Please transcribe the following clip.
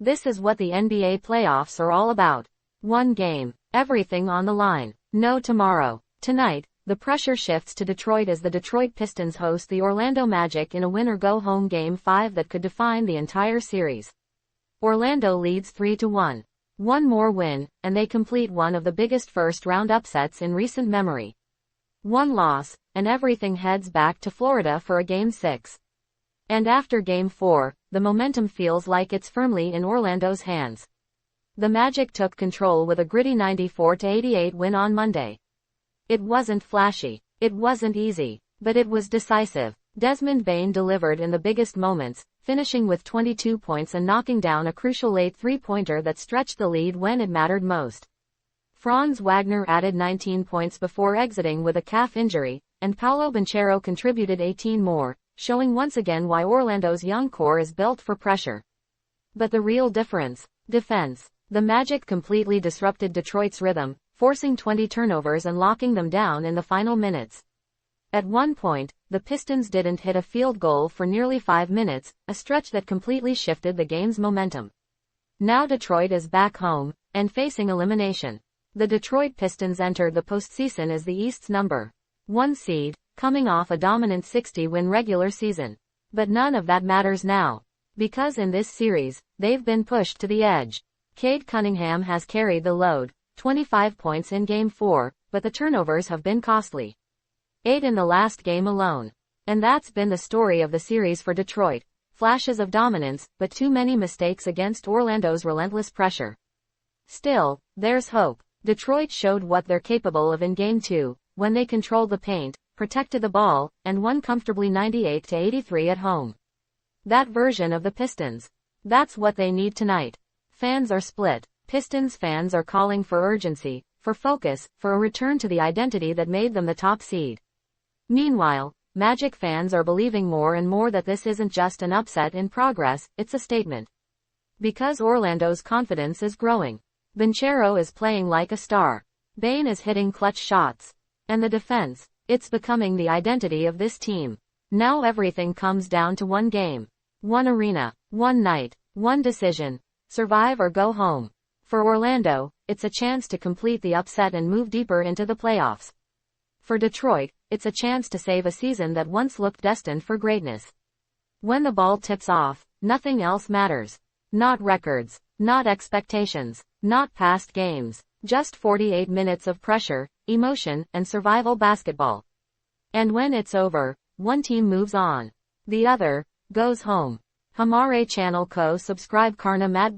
This is what the NBA playoffs are all about. One game, everything on the line. No tomorrow. Tonight, the pressure shifts to Detroit as the Detroit Pistons host the Orlando Magic in a win-or-go-home Game 5 that could define the entire series. Orlando leads 3-1. One more win, and they complete one of the biggest first-round upsets in recent memory. One loss, and everything heads back to Florida for a Game 6. And after Game 4, the momentum feels like it's firmly in Orlando's hands. The Magic took control with a gritty 94-88 win on Monday. It wasn't flashy. It wasn't easy. But it was decisive. Desmond Bane delivered in the biggest moments, finishing with 22 points and knocking down a crucial late three-pointer that stretched the lead when it mattered most. Franz Wagner added 19 points before exiting with a calf injury, and Paolo Banchero contributed 18 more, showing once again why Orlando's young core is built for pressure. But the real difference? Defense. The Magic completely disrupted Detroit's rhythm, forcing 20 turnovers and locking them down in the final minutes. At one point, the Pistons didn't hit a field goal for nearly 5 minutes, a stretch that completely shifted the game's momentum. Now Detroit is back home, and facing elimination. The Detroit Pistons entered the postseason as the East's number 1 seed, coming off a dominant 60-win regular season. But none of that matters now. Because in this series, they've been pushed to the edge. Cade Cunningham has carried the load, 25 points in Game 4, but the turnovers have been costly. 8 in the last game alone. And that's been the story of the series for Detroit. Flashes of dominance, but too many mistakes against Orlando's relentless pressure. Still, there's hope. Detroit showed what they're capable of in Game 2, when they controlled the paint, protected the ball, and won comfortably 98-83 at home. That version of the Pistons. That's what they need tonight. Fans are split. Pistons fans are calling for urgency, for focus, for a return to the identity that made them the top seed. Meanwhile, Magic fans are believing more and more that this isn't just an upset in progress, it's a statement. Because Orlando's confidence is growing. Banchero is playing like a star. Bane is hitting clutch shots. And the defense, it's becoming the identity of this team. Now everything comes down to one game. One arena, one night, one decision. Survive or go home. For Orlando, it's a chance to complete the upset and move deeper into the playoffs. For Detroit, it's a chance to save a season that once looked destined for greatness. When the ball tips off, nothing else matters. Not records, not expectations, not past games, just 48 minutes of pressure, emotion, and survival basketball. And when it's over, one team moves on. The other goes home. Hamare Channel Co. Subscribe Karna Mad